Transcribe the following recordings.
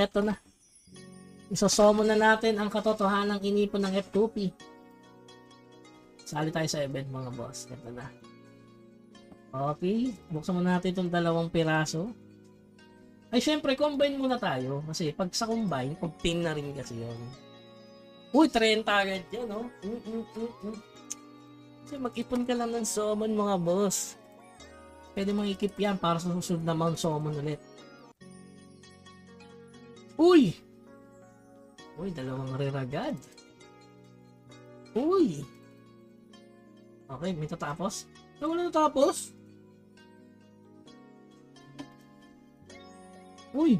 eto na. Isasummon na natin ang katotohanang inipon ng F2P. Sali tayo sa event mga boss. Eto na. Okay, buksan muna natin itong 2 piraso. Ay, syempre, combine muna tayo. Kasi pag sa combine, pag-pin na rin kasi yun. Uy, 30 agad yan, no? Kasi mag-ipon ka lang ng summon, mga boss. Pwede mong ikip yan para sa susunod na Mount Summon ulit. Uy! Uy, 2 rare agad. Uy! Okay, may tatapos? Wala natapos? Uy!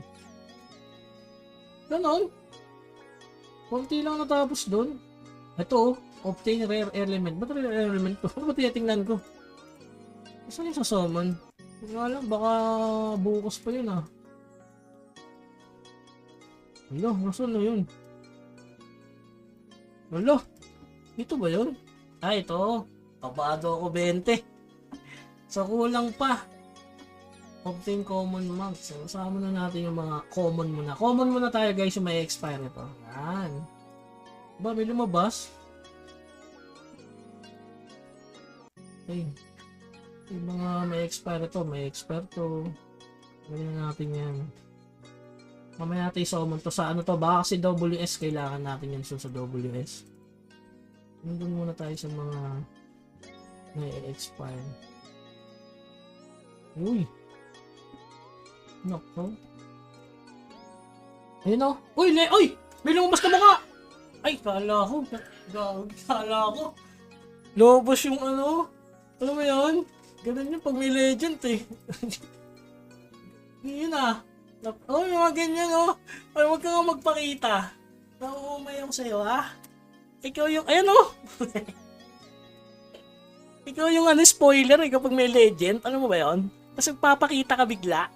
Ganon? Kunti lang natapos dun. Ito, obtain rare element. Ba't rare element ko? Ano ba tinatingnan ko? Saan yung sa summon? Hindi ko alam, baka bukas pa yun ah. Alo, nasan na yun? Alo, ito ba yun? Ah, ito. Kabado ako 20. So, kulang pa. Obtain common mags. So, kasama na natin yung mga common muna. Common muna tayo guys yung may expire ito. Yan. Ba, may lumabas? Okay. Yung mga may expire ito. May expire to. Ganyan natin yan. Mamaya natin i-summon to sa ano to. Baka kasi WS. Kailangan natin yan sa WS. Nandun muna tayo sa mga may expire. Uy. Nako. Ayun o. Uy! Uy! May lumabas na mukha! Ay, kala ko. Kala ko. Lumabas yung ano. Ano ba yun? Ganun yun pag may legend eh. Yun ah. Oh, yung mga ganyan oh. Ay, huwag ka nga magpakita. Nauumay ako sa'yo ah. Ikaw yung, ayan oh. Ikaw yung ano, spoiler eh kapag may legend. Ano mo ba yun? Tapos magpapakita ka bigla.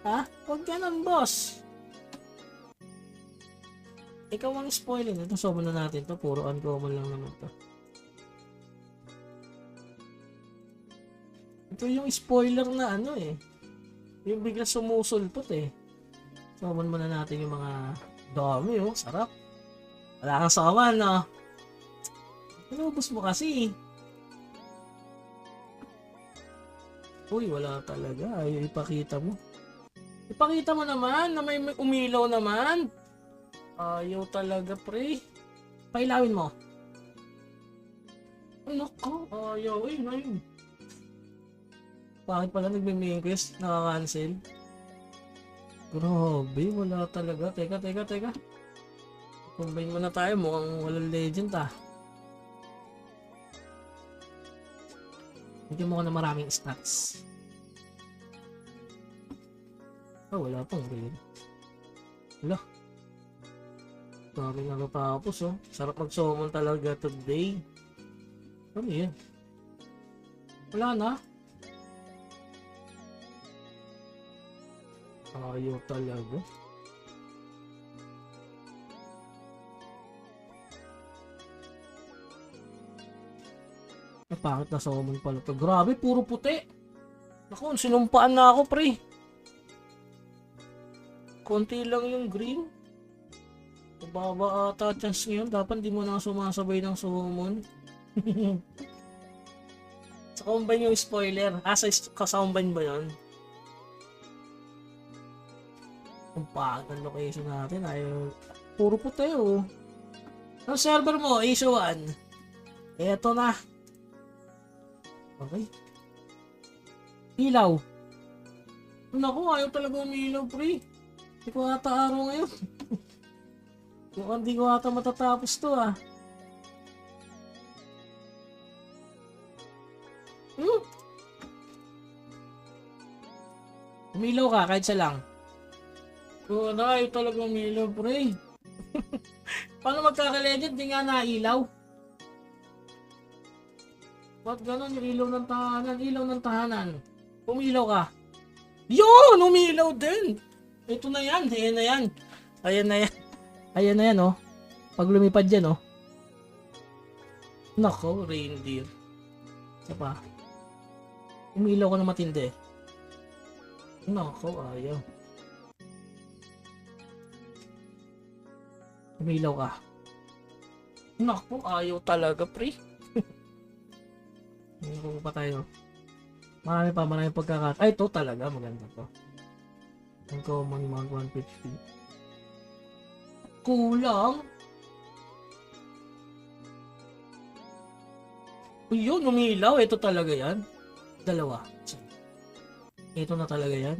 Ha? Huwag ganun, boss. Ikaw ang spoiler. Ito, summon na natin to. Puro uncommon lang naman to. Ito yung spoiler na ano eh. Yung bigla sumusulpot eh. Summon muna natin yung mga dami oh. Sarap. Wala kang summon no? Pinubos mo kasi. Uy, wala talaga. Ayaw ipakita mo. Ipakita mo naman na may umilaw naman. Ayaw talaga, pre. Pailawin mo. Ano ka? Ayaw, ayun. Bakit pala nagme-main quest? Nakaka-cancel? Grabe, wala talaga. Teka. Combine muna tayo. Mukhang walang legend ah. Bigyan mo ko na maraming stats. Oh, wala pang green. Wala. Dami na natapos oh. Sarap mag-summon talaga today. Ano yan? Wala na. Ayaw talaga. Pangit na summon pala to. Grabe, puro puti. Naku, sinumpaan na ako pre. Konti lang yung green. Mababa ata chance ngayon. Dapat di mo na sumasabay ng summon. Sa combine yung spoiler. Sa kasombine ba yun? Ang pangit ng location natin. Ayaw. Puro puti oh. Ang server mo, Ace 1. Eto na. Okay. Ilaw. Naku, ayaw talaga umilaw, pre. Hindi ko ata araw ngayon. Mukhang hindi ko ata matatapos to, ah. Umilaw ka, kahit siya lang. Oo, ayaw talaga umilaw, pre. Paano magkaka-legend? Di nga nailaw. Ba't gano'n yung ilaw ng tahanan? Ilaw ng tahanan. Umilaw ka. Yun! Umilaw din! Ito na yan. Ayan na yan. Ayan na yan. Ayan na yan, oh. Pag lumipad yan, oh. Nako, reindeer. Isa pa. Umilaw ka na matindi. Nako, ayaw. Umilaw ka. Naku, ayaw talaga, pre. Hindi pa tayo. Marami pagkakat. Ay, ito talaga. Maganda to. Ang common mag 150. Kulang. Yun, umilaw. Ito talaga yan. Dalawa. Ito na talaga yan.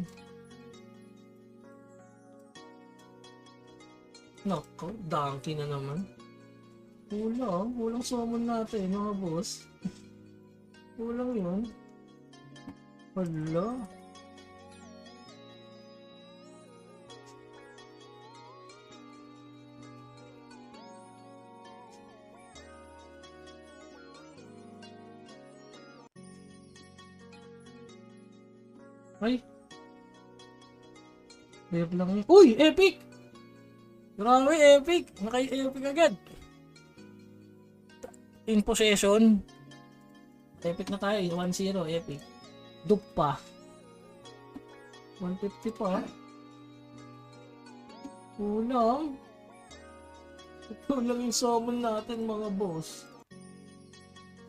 Naku, donkey na naman. Kulang summon natin mga boss. Kulang yun. Wala. Ay. Wave lang yun. Uy! Epic! Grabe, epic! Naka-epic agad. In possession. Epic na tayo. 1-0, epic. Dup pa. 150 pa. Kulang. Kulang yung summon natin mga boss.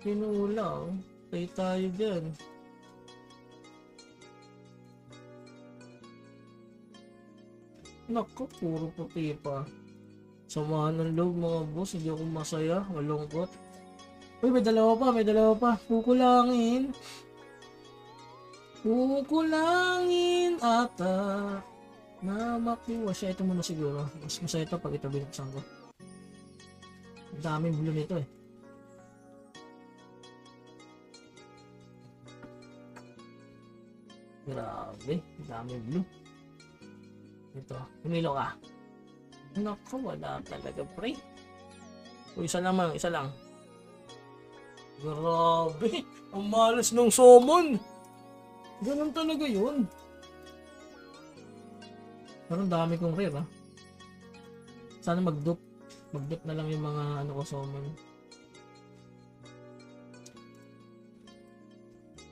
Kinulang. Tayo tayo dyan. Naku, puro puti pa. Samahan ng loob mga boss. Hindi ako masaya. Malungkot. Uy, may dalawa pa. Kukulangin ata na makuha siya. Ito muna siguro. Mas masaya ito pag ito binuksan ko. Ang daming blue nito eh. Grabe, ang daming blue. Ito, humilo ka. Naku, wala talaga pre. Uy, isa lang. Grabe, ang malas ng summon. Ganun talaga yun. Pero ang dami kong rare, ha. Sana mag-dupe na lang yung mga ano ko summon.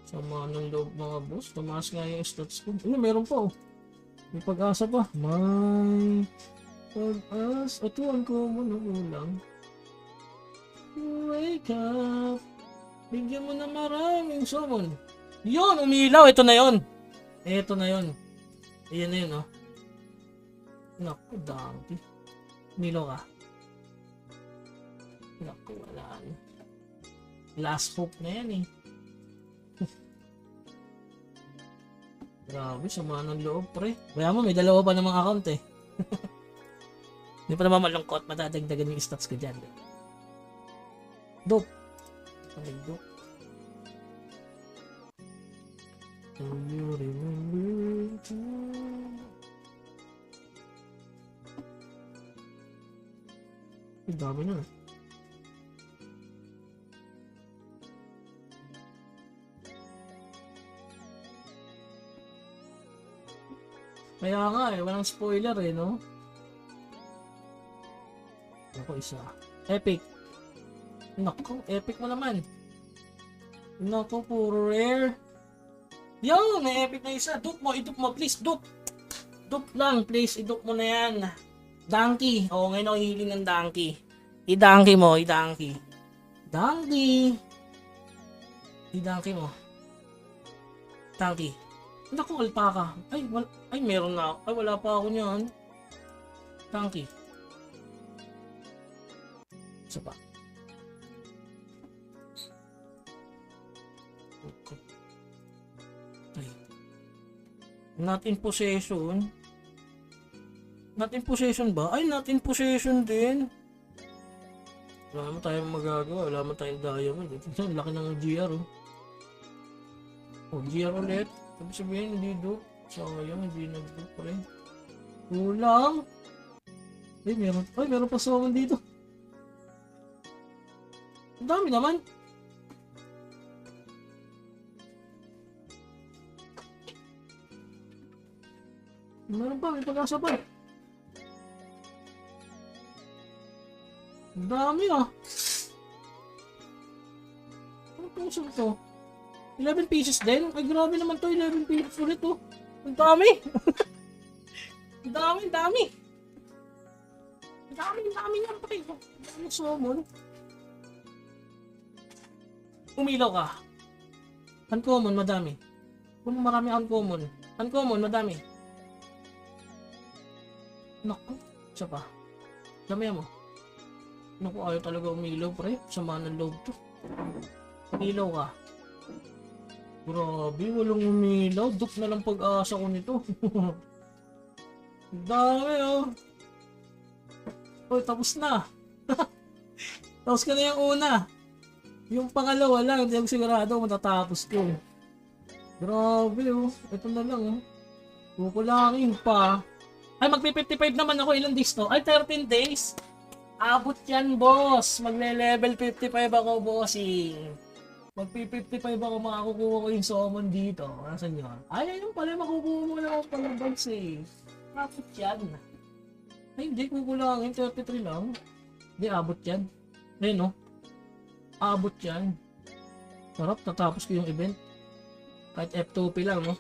Sama ng loob mga boss. Tumaas nga yung stats ko. Ano, meron pa oh. May pag-asa pa. May pag-asa. Ito ang common, kulang. Wake up. Bigyan mo na maraming summon. Yun, umilaw. Ito na yun. Ayan na yun, oh. Naku, dami. Umilaw ka. Naku, wala na. Last hope na yan, eh. Grabe, sama ng loob, pre. Kaya mo, may dalawa pa namang account, eh. Hindi pa naman malungkot. Matadagdagan yung stats ko dyan. Dope. Dope. Do you remember time? Ang dami na. Kaya nga eh, walang spoiler eh, no? Ako isa. Epic. Naku, epic mo naman. Naku, puro rare. Yo, may epic na isa. Dupe mo, please. Dupe lang, please. I-dupe mo na yan. Donkey. Oo, ngayon ako hiling ng donkey. I-donkey mo. Donkey. I-donkey mo. Donkey. Naku, alpaka. Ay, meron na. Ay, wala pa ako niyan. Donkey. Isa pa. Okay. Ay. Not in possession. Not in possession ba? Ay, not in possession din. Wala naman tayong magagawa. Wala naman tayong diamond. Ito, laki ng GR, oh. Oh, GR ulit. Sabi sabihin, hindi do. Sayang, hindi nag-do pa rin. Kulang. Ay, meron pa summon dito. Ang dami naman. Meron pa, may pag-asa pa. Ang dami ah. Ano itong to? 11 pieces din? Ay grabe naman to, 11 pieces ulit oh. Ang dami. Ang dami. Dami niyan, pre. Dami summon. Umilaw ka. Uncommon, madami. Kung marami uncommon. Uncommon, madami. Naku, isa pa. Dami mo. Naku, ayaw talaga umilaw, pre. Sama ng loob to. Umilaw ka. Grabe, walang umilaw. Duk na lang pag-asa ko nito. Dami, oh. Uy, tapos na. Tapos ka na yung una. Yung pangalawa lang, hindi ako sigurado matatapos ko. Grabe, oh. Ito na lang, oh. Kukulangin pa. Ay, magpi-55 naman ako. Ilang days to? Ay, 13 days. Abot yan, boss. Magle-level 55 ako, bossing. Magpi-55 ako, makakukuha ko yung summon dito. Nasaan yun? Ay, ayun pala, makukuha mo lang ako pala, boss, eh. Abot yan. Ay, hindi, kukulangin. 33 lang. Hindi, abot yan. Ayun, no? Abot yan. Sarap, natapos ko yung event. Kahit F2P lang, no?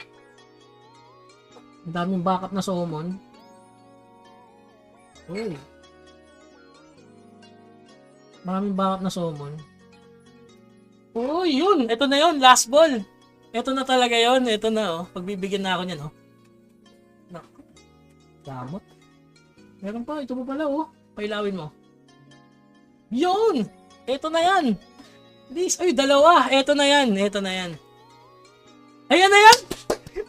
Ang daming backup na summon. Uy. Maraming backup na summon. Uy, yun! Ito na yun, last ball. Ito na talaga yun. Ito na, oh. Pagbibigyan na ako niyan, oh. Naku. Damot. Meron pa, ito pa pala, oh. Pailawin mo. Yun! Ito na yan! Please, ay, dalawa! Ito na yan, ito na yan. Ayan na yan!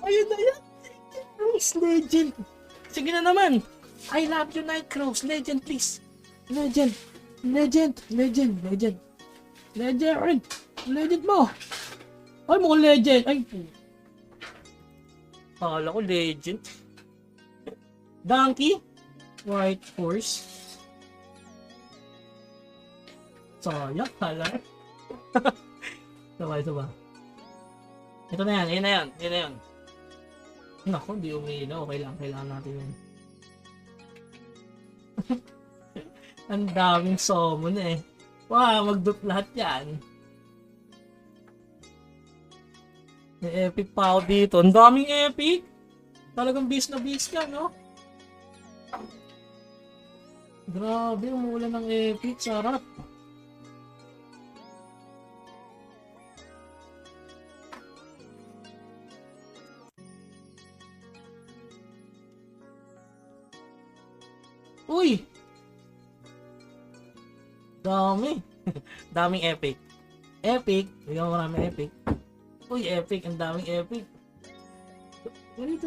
Ayun na yan! Nice, legend! Sige na naman! I love you, Nightcrows! Legend, please! Legend! Legend! Legend! Legend! Legend! Legend mo! Ay, mukhang legend! Ay! Akala ko legend. Donkey! White horse. Sayang, hala. Sabay. Ito na yan, yun na yan. Naku, di umilaw. Kailangan natin yun. Ang daming summon eh. Wow, mag-dup lahat yan. May epic pa ako dito. Ang daming epic. Talagang beast na beast ka, no? Grabe, umulan ng epic. Sarap. Uy! Dami. Daming epic. Epic. Bigyan mo marami epic. Uy, epic. Ang daming epic. Dali.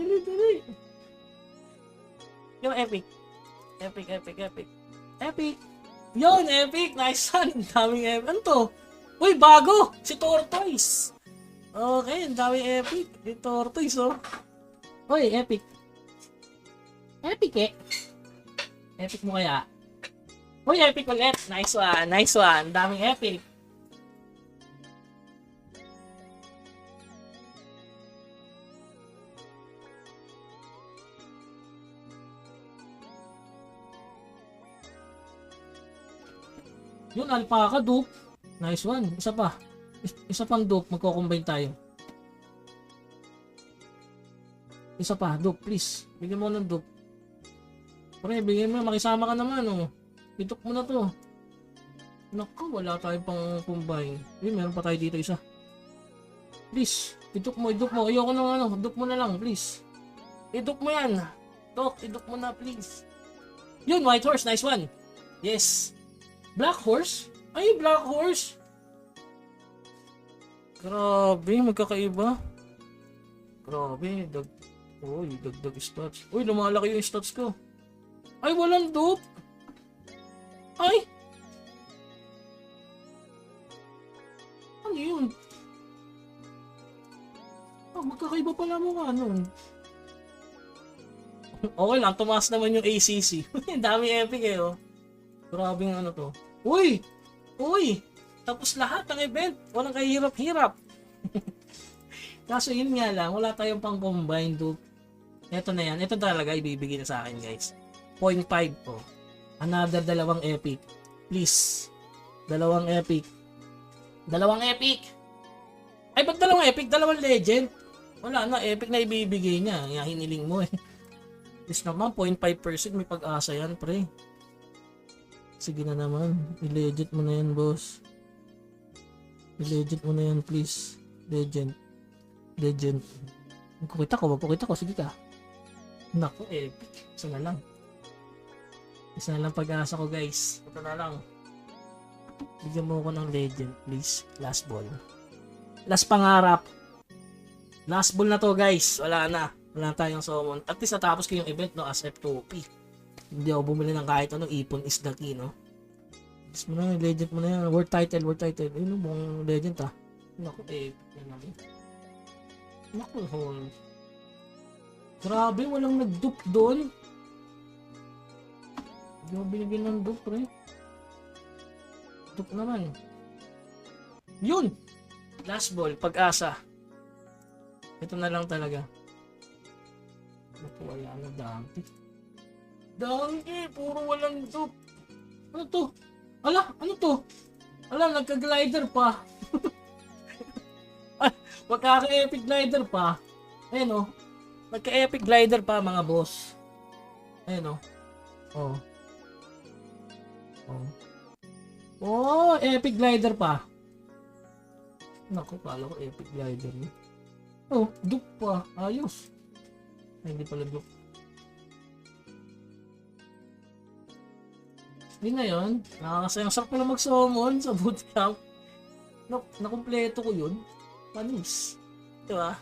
Yung epic. Epic. Yun, epic. Nice one. Ang daming epic. Ano to? Uy, bago. Si Tortoise. Okay, ang daming epic. Si Tortoise, oh. Uy, epic. Epic eh. Epic mo kaya? Uy, epic ulit. Nice one. Daming epic. Yun, alpaca, dupe. Nice one. Isa pa. Isa pang dupe. Magko-combine tayo. Isa pa, dupe, please. Bigyan mo ng dupe. Pre, bigyan mo. Makisama ka naman, oh. Itok mo na to. Naku, wala tayong pang combine. Meron pa tayo dito isa. Please, idok mo. Ayoko nang ano, idok mo na lang, please. Idok mo yan. Idok mo na, please. Yun, white horse, nice one. Yes. Black horse? Ay, black horse. Grabe, magkakaiba. Grabe, dagdag stats. Uy, lumalaki yung stats ko. Ay, walang dupe. Ay! Ano yun? Magkakaiba pala mo ka nun. Okay lang, tumaas naman yung ACC. Dami epic eh, oh. Grabe yung ano to. Uy! Tapos lahat ng event. Walang kahirap-hirap. Kaso yun nga lang, wala tayong pang combine dupe. Ito na yan. Ito talaga ibibigay na sa akin, guys. 0.5 po. Another dalawang epic. Please. Dalawang epic. Ay, ba't dalawang epic? Dalawang legend? Wala na, epic na ibibigay niya. Hiniling mo eh. Please naman, 0.5% may pag-asa yan, pre. Sige na naman. I-legit mo na yan, boss. I-legit mo na yan, please. Legend. Legend. Magkukita ko. Sige ka. Naku, epic. Isa na lang. Isa na lang pag-asa ko, guys. Ito na lang. Bigyan mo ko ng legend, please. Last ball. Last pangarap. Last ball na to, guys. Wala na. Wala tayong summon. At least natapos ko yung event, no, as F2P. Hindi ako bumili ng kahit ano. Ipon is the key, no? Gusto mo na, legend mo na yan. World title. Ayun, buong legend, ha. Naku, epic na namin. Naku, hold. Grabe, walang nag-dupe doon. Hindi mo binigyan ng dupe, pre. Dupe naman. Yun! Last ball, pag-asa. Ito na lang talaga. Naku, wala na, Donkey. Donkey, puro walang dupe. Ano to? Ano to? Nagka-glider pa. Magkaka-epic glider pa. Ayun, oh. Nagka-epic glider pa, mga boss. Ayun, oh. Oh, epic glider pa. Naku, kala ko epic glider niya. Oh, dupe pa. Ayos. Ay, hindi pala dupe. Hindi na yun. Nakakasayang sarap pala mag-summon sa bootcamp. Nakumpleto ko yun. Panis. Diba?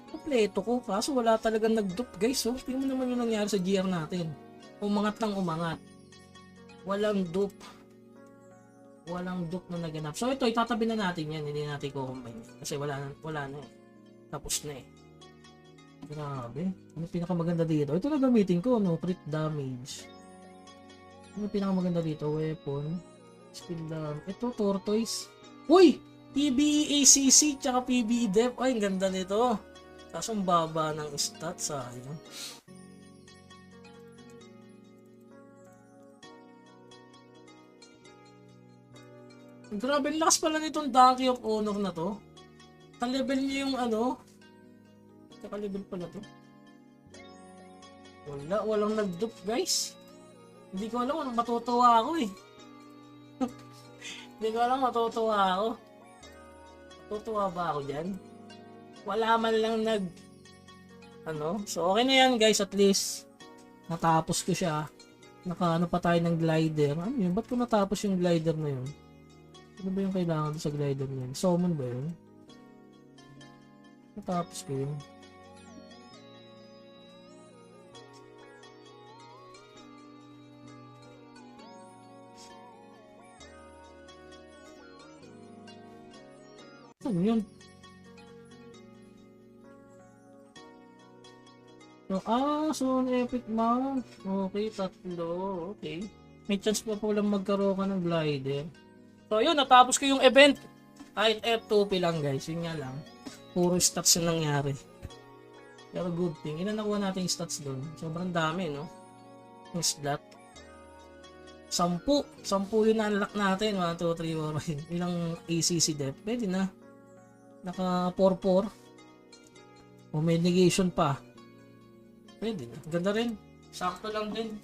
Kompleto ko. Kaso wala talagang nag-dupe, guys. So, tingnan mo naman yung nangyari sa GR natin. Umangat lang umangat. Walang dupe. Walang dupe na naganap. So, ito, itatabi na natin yan. Hindi natin ko-combine. Kasi wala na eh. Tapos na eh. Grabe. Ano pinakamaganda dito? Ito na gamitin ko, no? Crit damage. Ano pinakamaganda dito? Weapon. Skill damage. Ito, tortoise. Uy! PBE ACC tsaka PBE Def. Ay, ang ganda nito. Kaso ang baba ng stats, sayang. Grabe, lakas pala nitong Donkey of Honor na to. Ka-level niya yung ano. Ka-level pala to. Walang nag-dupe, guys. Hindi ko alam kung matutuwa ako eh. Hindi ko alam matutuwa ako. Matutuwa ba ako dyan? Wala man lang So okay na yan, guys, at least. Natapos ko siya. Nakaano pa tayo ng glider. Ano yun? Ba't ko natapos yung glider na yun? Ano ba yung kailangan sa glider na yun? Summon ba yun? Natapos ko yun. Ano yun? So an epic mount. Okay, 3. Okay. May chance pa pala magkaroon ka ng glider. So yun, natapos ko yung event. Kahit F2P lang, guys. Yun nga lang. Puro stats yung nangyari. Pero good thing. Ilan nakuha natin yung stats doon? Sobrang dami, no? Yung slot. 10 yung na-unlock natin. 1, 2, 3, 4. Ilang ACC def. Pwede na. Naka 4-4. O may negation pa. Pwede na. Ganda rin. Sakto lang din.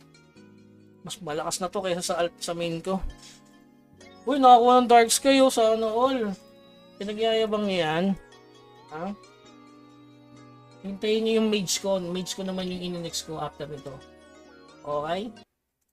Mas malakas na to kaysa sa main ko. Uy, nakakuha ng Dark Sky sa all. Pinagyayabang yan. Ha? Hintayin nyo yung mage ko. Mage ko naman yung in-next ko after nito. Okay?